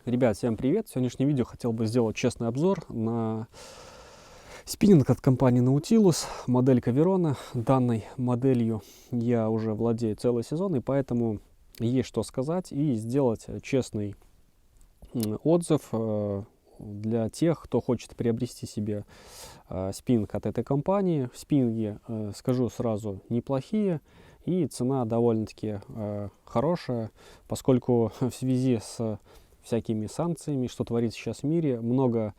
Ребят, всем привет! В сегодняшнем видео хотел бы сделать честный обзор на спиннинг от компании Nautilus, моделька Верона. Данной моделью я уже владею целый сезон, и поэтому есть что сказать и сделать честный отзыв для тех, кто хочет приобрести себе спиннинг от этой компании. Спиннинги, скажу сразу, неплохие, и цена довольно-таки хорошая, поскольку в связи с всякими санкциями, что творится сейчас в мире, много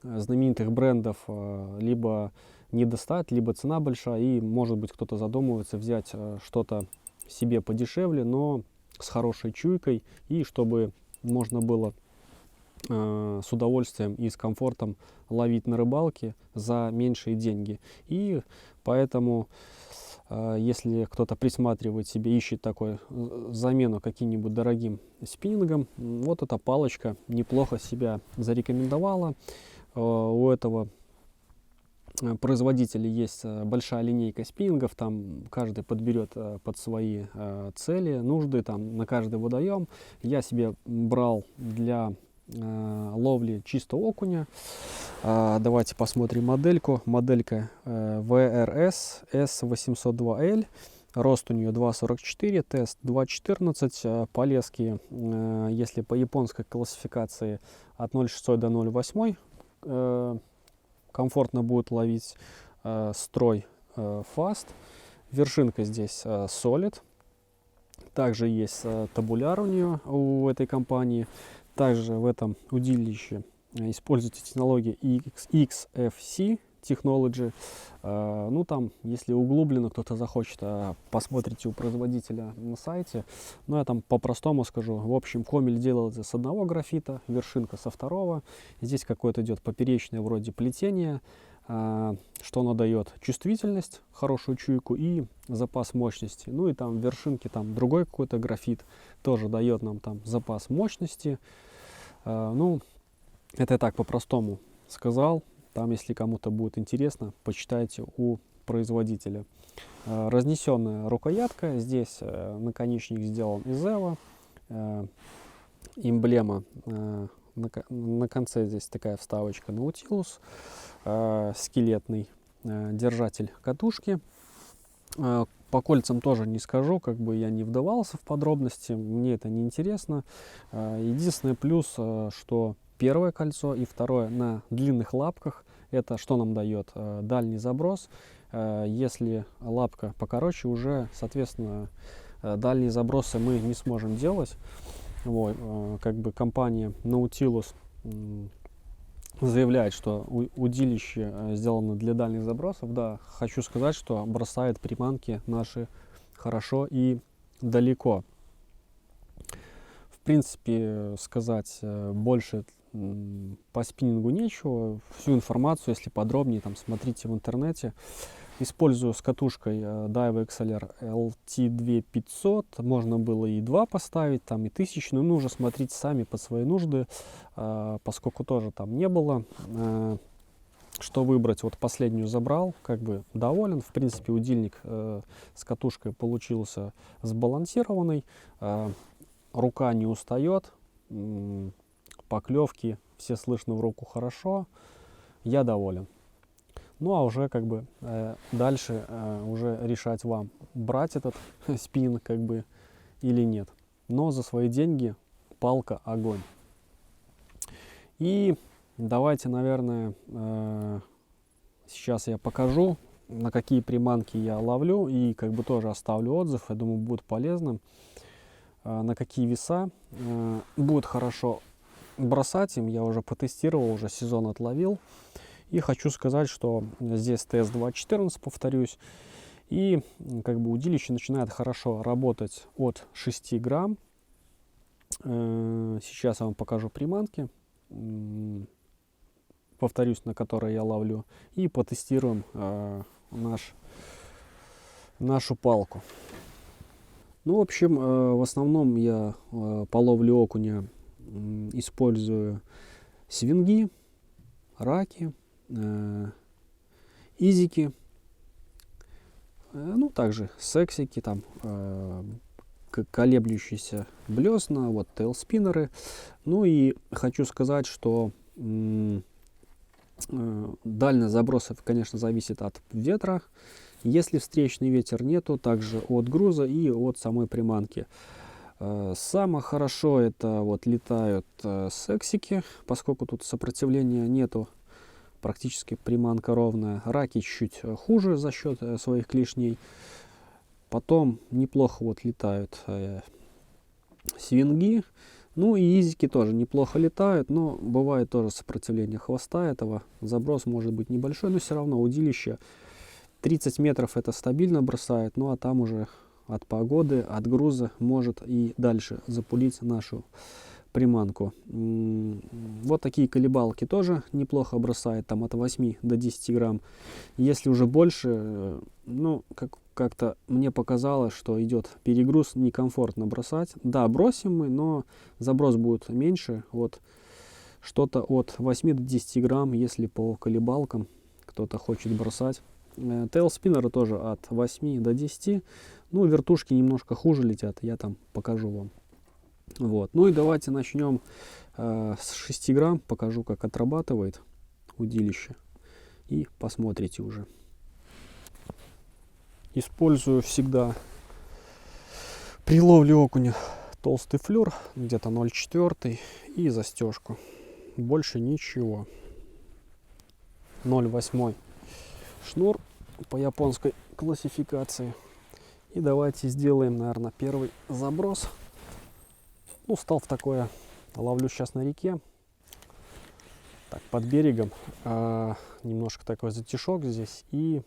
знаменитых брендов либо не достать, либо цена большая, и может быть кто-то задумывается взять что-то себе подешевле, но с хорошей чуйкой, и чтобы можно было с удовольствием и с комфортом ловить на рыбалке за меньшие деньги. И поэтому если кто-то присматривает себе, ищет такой замену каким-нибудь дорогим спиннингом, вот эта палочка неплохо себя зарекомендовала. У этого производителя есть большая линейка спиннингов, там каждый подберет под свои цели, нужды, там на каждый водоем. Я себе брал для ловли чистого окуня. Давайте посмотрим модельку. Моделька VRS S802L. Рост у нее 2,44, тест 2,14. Полезки, если по японской классификации, от 0,6 до 0,8. Комфортно будет ловить строй Fast. Вершинка здесь Solid. Также есть табуляр у нее, у этой компании. Также в этом удилище используйте технологию XFC Technology. Ну там, если углубленно кто-то захочет, посмотрите у производителя на сайте. Но я там по-простому скажу. В общем, комель делается с одного графита, вершинка со второго. Здесь какое-то идет поперечное вроде плетение, что оно дает: чувствительность, хорошую чуйку и запас мощности. Ну и там в вершинке там другой какой-то графит тоже дает нам там запас мощности. Ну, это я так по-простому сказал. Там, если кому-то будет интересно, почитайте у производителя. Разнесенная рукоятка. Здесь наконечник сделан из эва. Эмблема на конце, здесь такая вставочка Nautilus. Скелетный держатель катушки. По кольцам тоже не скажу, как бы я не вдавался в подробности, мне это не интересно. Единственный плюс, что первое кольцо и второе на длинных лапках, это что нам дает? Дальний заброс. Если лапка покороче, уже, соответственно, дальние забросы мы не сможем делать. Вот, как бы компания Nautilus заявляет, что удилище сделано для дальних забросов. Да, хочу сказать, что бросает приманки наши хорошо и далеко. В принципе, сказать больше по спиннингу нечего. Всю информацию, если подробнее, там смотрите в интернете. Использую с катушкой Daiwa XLR LT2500. Можно было и 2 поставить, там и 1000, но нужно смотреть сами под свои нужды, поскольку тоже там не было. Что выбрать? Вот последнюю забрал, как бы доволен. В принципе, удильник с катушкой получился сбалансированный. Рука не устает, поклевки все слышно в руку хорошо. Я доволен. Ну а уже как бы дальше уже решать вам, брать этот спиннинг как бы или нет. Но за свои деньги палка огонь. И давайте, наверное, сейчас я покажу, на какие приманки я ловлю, и как бы тоже оставлю отзыв. Я думаю, будет полезным. На какие веса будет хорошо бросать им. Я уже потестировал, уже сезон отловил. И хочу сказать, что здесь тест 2.14, повторюсь. И как бы удилище начинает хорошо работать от 6 грамм. Сейчас я вам покажу приманки, повторюсь, на которые я ловлю. И потестируем нашу палку. Ну, в общем, в основном я по ловле окуня использую свинги, раки, изики, ну также сексики, там колеблющиеся блесна, вот тейлспиннеры. Ну и хочу сказать, что дальность забросов, конечно, зависит от ветра. Если встречный ветер нету, также от груза и от самой приманки. Самое хорошо это вот летают сексики, поскольку тут сопротивления нету, практически приманка ровная. Раки чуть хуже за счет своих клешней. Потом неплохо вот летают свинги. Ну и изики тоже неплохо летают, но бывает тоже сопротивление хвоста этого. Заброс может быть небольшой, но все равно удилище 30 метров это стабильно бросает. Ну а там уже от погоды, от груза может и дальше запулить нашу приманку. Вот такие колебалки тоже неплохо бросает, там от 8 до 10 грамм. Если уже больше, ну, как-то мне показалось, что идет перегруз, некомфортно бросать. Да, бросим мы, но заброс будет меньше. Вот что-то от 8 до 10 грамм, если по колебалкам кто-то хочет бросать. Тейлспиннеры тоже от 8 до 10. Ну, вертушки немножко хуже летят, я там покажу вам. Вот. Ну и давайте начнем с 6 грамм, покажу, как отрабатывает удилище, и посмотрите уже. Использую всегда при ловле окуня толстый флюр, где-то 0,4, и застежку. Больше ничего. 0,8 шнур по японской классификации. И давайте сделаем, наверное, первый заброс. Ну, стал в такое, ловлю сейчас на реке, так, под берегом, немножко такой затишок здесь и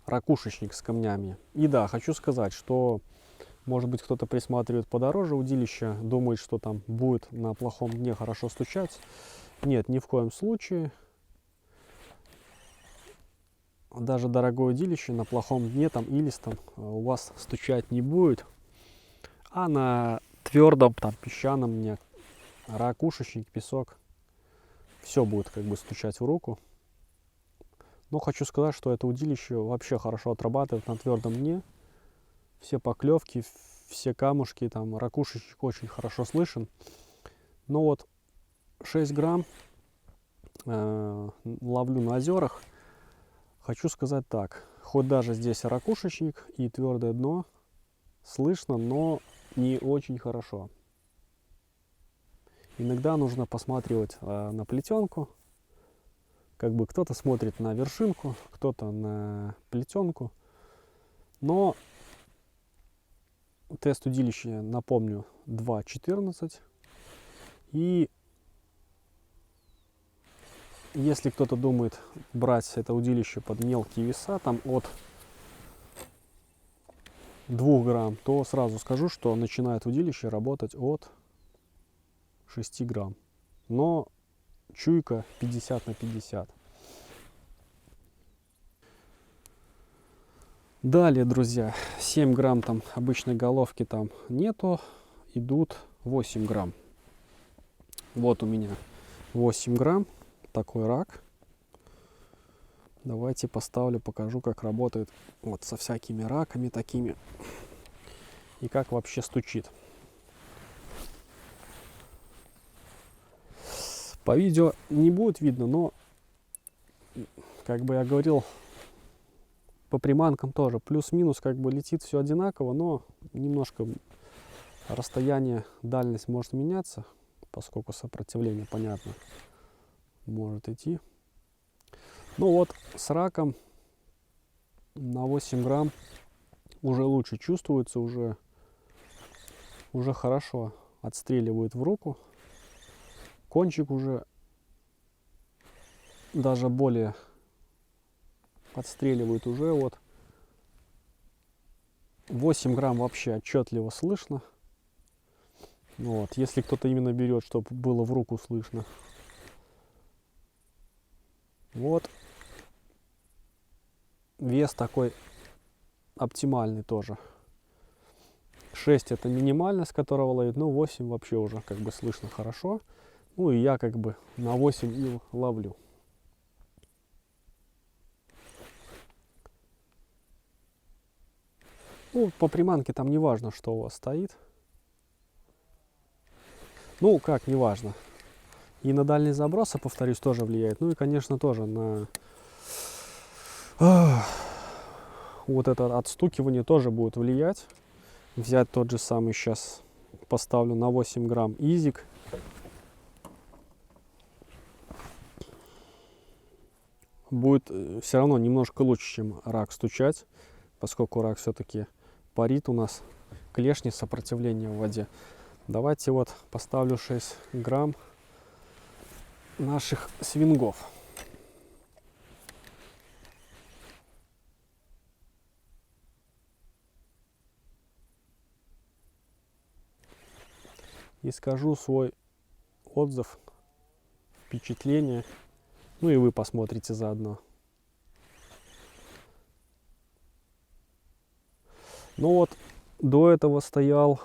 ракушечник с камнями. И да, хочу сказать, что, может быть, кто-то присматривает подороже удилища, думает, что там будет на плохом дне хорошо стучать. Нет, ни в коем случае. Даже дорогое удилище на плохом дне, там илистом, у вас стучать не будет. А на твердом, там, песчаном дне, ракушечник, песок, все будет как бы стучать в руку. Но хочу сказать, что это удилище вообще хорошо отрабатывает на твердом дне. Все поклевки, все камушки, там, ракушечник очень хорошо слышен. Но вот 6 грамм ловлю на озерах. Хочу сказать так, хоть даже здесь ракушечник и твердое дно, слышно, но не очень хорошо. Иногда нужно посматривать на плетенку. Как бы кто-то смотрит на вершинку, кто-то на плетенку. Но тест удилища, напомню, 2,14. И если кто-то думает брать это удилище под мелкие веса, там от 2 грамм, то сразу скажу, что начинает удилище работать от 6 грамм. Но чуйка 50 на 50. Далее, друзья, 7 грамм там обычной головки там нету, идут 8 грамм. Вот у меня 8 грамм, такой рак. Давайте поставлю, покажу, как работает вот со всякими раками такими и как вообще стучит. По видео не будет видно, но, как бы я говорил, по приманкам тоже плюс-минус как бы летит все одинаково, но немножко расстояние, дальность может меняться, поскольку сопротивление, понятно, может идти. Ну вот, с раком на 8 грамм уже лучше чувствуется, уже хорошо отстреливает в руку. Кончик уже даже более отстреливает уже. Вот 8 грамм вообще отчетливо слышно. Вот, если кто-то именно берет, чтобы было в руку слышно. Вот. Вес такой оптимальный тоже. 6 это минимально, с которого ловит, но 8 вообще уже как бы слышно хорошо. Ну и я как бы на 8 и ловлю. Ну, по приманке там не важно, что у вас стоит. Ну, как, не важно. И на дальний заброс, повторюсь, тоже влияет. Ну и, конечно, тоже на вот это отстукивание тоже будет влиять. Взять тот же самый, сейчас поставлю на 8 грамм изик. Будет все равно немножко лучше, чем рак стучать, поскольку рак все-таки парит у нас, клешни, сопротивление в воде. Давайте вот поставлю 6 грамм наших свингов. И скажу свой отзыв, впечатление. Ну и вы посмотрите заодно. Ну вот, до этого стоял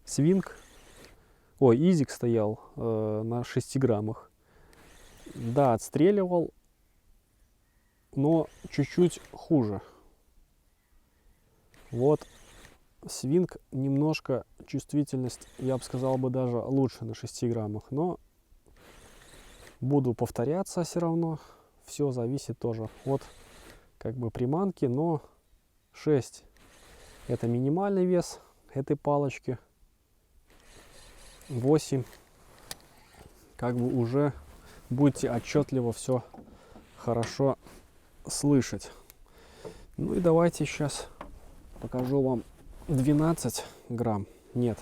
свинг. Ой, изик стоял на 6 граммах. Да, отстреливал, но чуть-чуть хуже. Вот свинг немножко чувствительность, я бы сказал, бы даже лучше на 6 граммах. Но буду повторяться все равно. Все зависит тоже от как бы приманки. Но 6 это минимальный вес этой палочки. 8 как бы уже будете отчетливо все хорошо слышать. Ну и давайте сейчас покажу вам 12 грамм. Нет,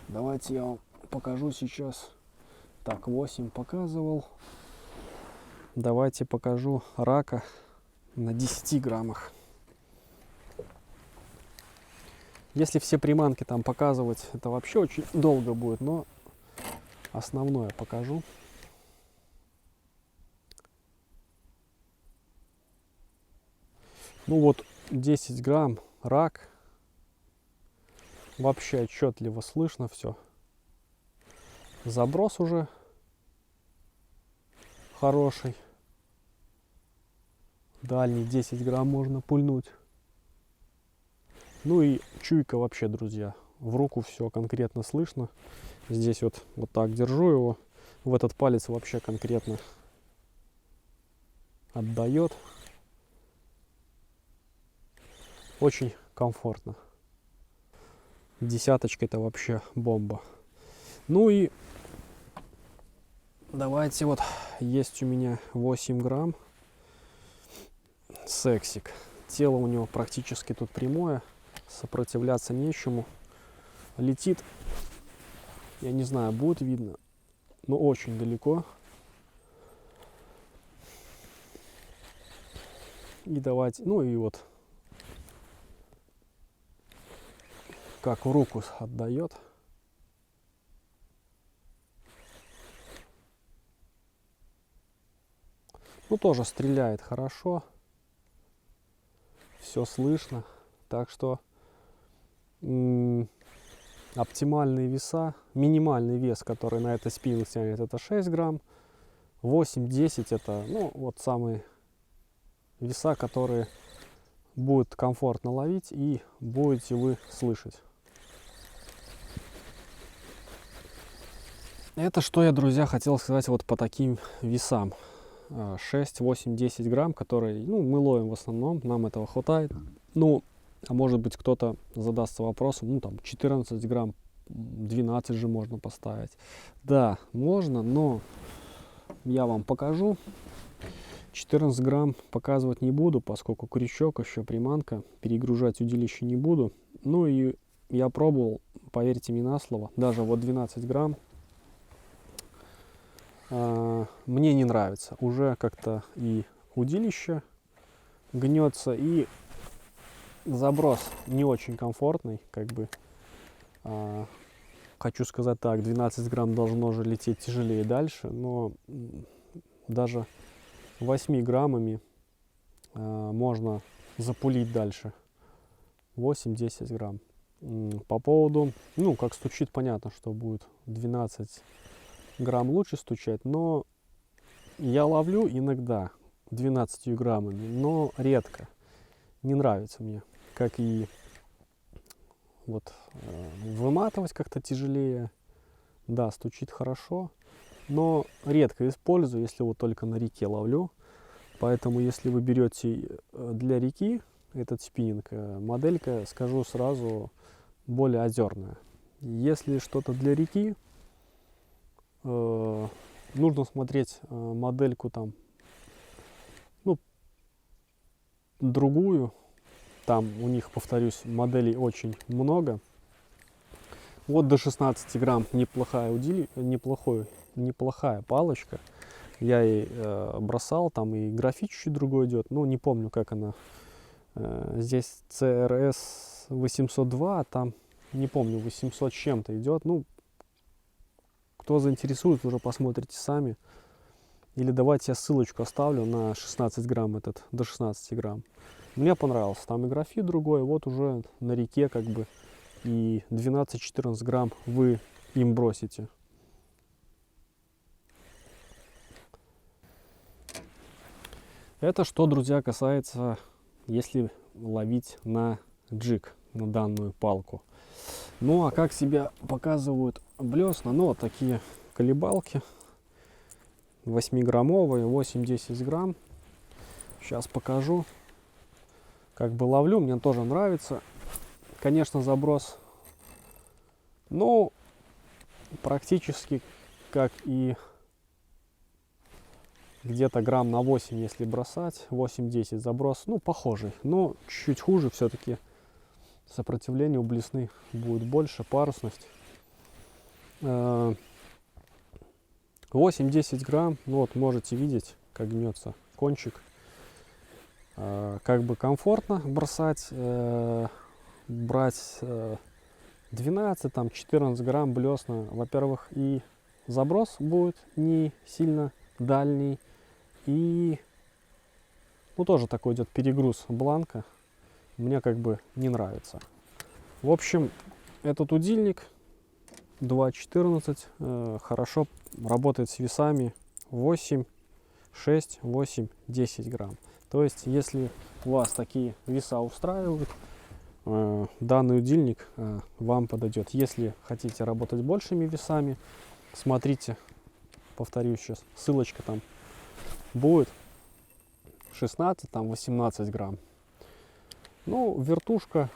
давайте я вам покажу сейчас. Так, 8 показывал. Давайте покажу рака на 10 граммах. Если все приманки там показывать, это вообще очень долго будет, но основное покажу. Ну вот 10 грамм рак. Вообще отчетливо слышно все. Заброс уже хороший. Дальний 10 грамм можно пульнуть. Ну и чуйка вообще, друзья. В руку все конкретно слышно. Здесь вот так держу его. В этот палец вообще конкретно отдает. Очень комфортно. Десяточка это вообще бомба. Ну и давайте вот, есть у меня 8 грамм сексик. Тело у него практически тут прямое, сопротивляться нечему. Летит, я не знаю, будет видно, но очень далеко. И давайте, ну и вот как в руку отдает. Ну тоже стреляет хорошо, все слышно, так что оптимальные веса, минимальный вес, который на этой спиннинг тянет, это 6 грамм, 8-10 это, ну, вот самые веса, которые будет комфортно ловить и будете вы слышать. Это что я, друзья, хотел сказать вот по таким весам. 6, 8, 10 грамм, которые, ну, мы ловим в основном, нам этого хватает. Ну, а может быть кто-то задастся вопросом, ну там 14 грамм, 12 же можно поставить. Да, можно, но я вам покажу. 14 грамм показывать не буду, поскольку крючок, еще приманка, перегружать удилище не буду. Ну и я пробовал, поверьте мне на слово, даже вот 12 грамм мне не нравится. Уже как-то и удилище гнется, и заброс не очень комфортный, как бы. Хочу сказать так, 12 грамм должно же лететь тяжелее дальше, но даже 8 граммами можно запулить дальше. 8-10 грамм. По поводу, ну, как стучит, понятно, что будет 12 грамм лучше стучать, но я ловлю иногда 12 граммами, но редко. не нравится мне. Как и вот выматывать как-то тяжелее. Да, стучит хорошо, но редко использую, если вот только на реке ловлю. Поэтому, если вы берете для реки этот спиннинг, моделька, скажу сразу, более озерная. Если что-то для реки, нужно смотреть модельку там, ну, другую. Там у них, повторюсь, моделей очень много. Вот до 16 грамм неплохая неплохая палочка. Я и бросал, там и графит чуть другой идет. Ну, не помню, как она. Здесь CRS 802, а там, не помню, 800 с чем-то идет. Ну, кто заинтересует, уже посмотрите сами. Или давайте я ссылочку оставлю на 16 грамм этот, до 16 грамм. Мне понравился. Там и графит другой. Вот уже на реке как бы и 12-14 грамм вы им бросите. Это что, друзья, касается, если ловить на джиг, на данную палку. Ну, а как себя показывают блесна? Ну, вот такие колебалки. 8-граммовые, 8-10 грамм. Сейчас покажу. Как бы ловлю, мне тоже нравится. Конечно, заброс, ну, практически как и где-то грамм на 8, если бросать. 8-10 заброс, ну, похожий. Но чуть хуже все-таки. Сопротивление у блесны будет больше, парусность. 8-10 грамм, ну вот можете видеть, как гнется кончик. Как бы комфортно бросать, брать 12, там 14 грамм блесна. Во-первых, и заброс будет не сильно дальний, и ну тоже такой идет перегруз бланка. Мне как бы не нравится. В общем, этот удильник 2.14 хорошо работает с весами 8, 6, 8, 10 грамм. То есть, если вас такие веса устраивают, данный удильник вам подойдет. Если хотите работать с большими весами, смотрите, повторюсь сейчас, ссылочка там будет, 16, там 18 грамм. Ну, вертушка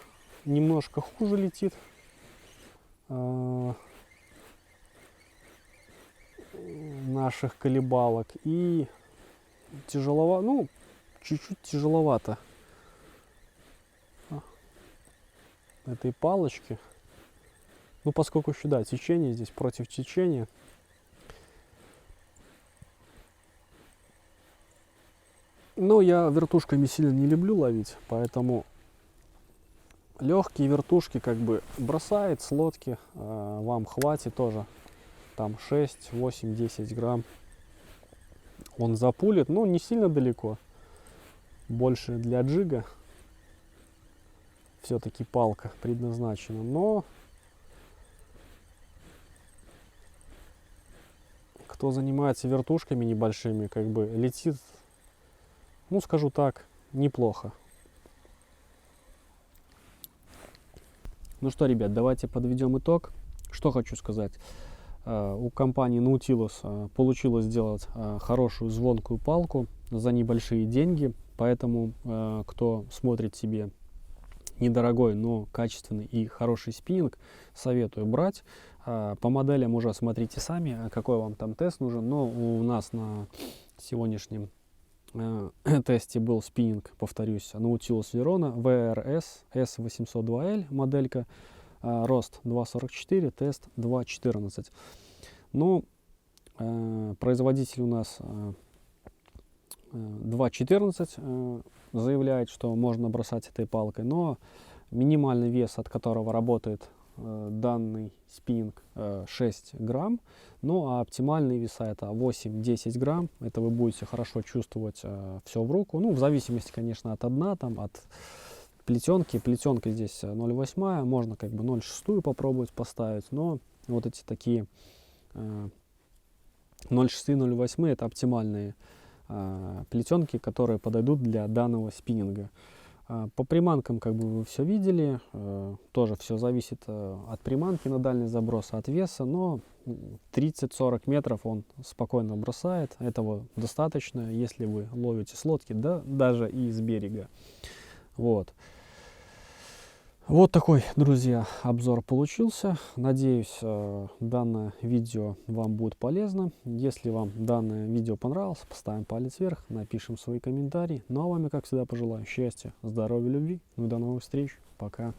немножко хуже летит. Наших колебалок, и тяжеловато, ну, чуть-чуть тяжеловато этой палочки. Ну, поскольку сюда течение, здесь против течения. Но я вертушками сильно не люблю ловить, поэтому легкие вертушки как бы бросает с лодки, вам хватит тоже. Там 6, 8, 10 грамм. Он запулит, ну, не сильно далеко. Больше для джига. Все-таки палка предназначена, но кто занимается вертушками небольшими, как бы летит, ну, скажу так, неплохо. Ну что, ребят, давайте подведем итог. Что хочу сказать. У компании Nautilus получилось сделать хорошую звонкую палку за небольшие деньги. Поэтому, кто смотрит себе недорогой, но качественный и хороший спиннинг, советую брать. По моделям уже смотрите сами, какой вам там тест нужен. Но у нас на сегодняшнем тесте был спиннинг, повторюсь, Nautilus Verona VRS S802L моделька, рост 2.44, тест 2.14. Ну, производитель у нас 2.14 заявляет, что можно бросать этой палкой, но минимальный вес, от которого работает данный спиннинг, 6 грамм, ну а оптимальные веса это 8-10 грамм. Это вы будете хорошо чувствовать все в руку, ну в зависимости, конечно, от дна, там от плетенки. Плетенка здесь 0,8, можно как бы 0,6 попробовать поставить, но вот эти такие 0,6-0,8 это оптимальные плетенки, которые подойдут для данного спиннинга. По приманкам, как бы вы все видели, тоже все зависит от приманки на дальний заброс, от веса, но 30-40 метров он спокойно бросает. Этого достаточно, если вы ловите с лодки, да даже и с берега. Вот. Вот такой, друзья, обзор получился. Надеюсь, данное видео вам будет полезно. Если вам данное видео понравилось, поставим палец вверх, напишем свои комментарии. Ну а вами, как всегда, пожелаю счастья, здоровья, любви. Ну и до новых встреч. Пока.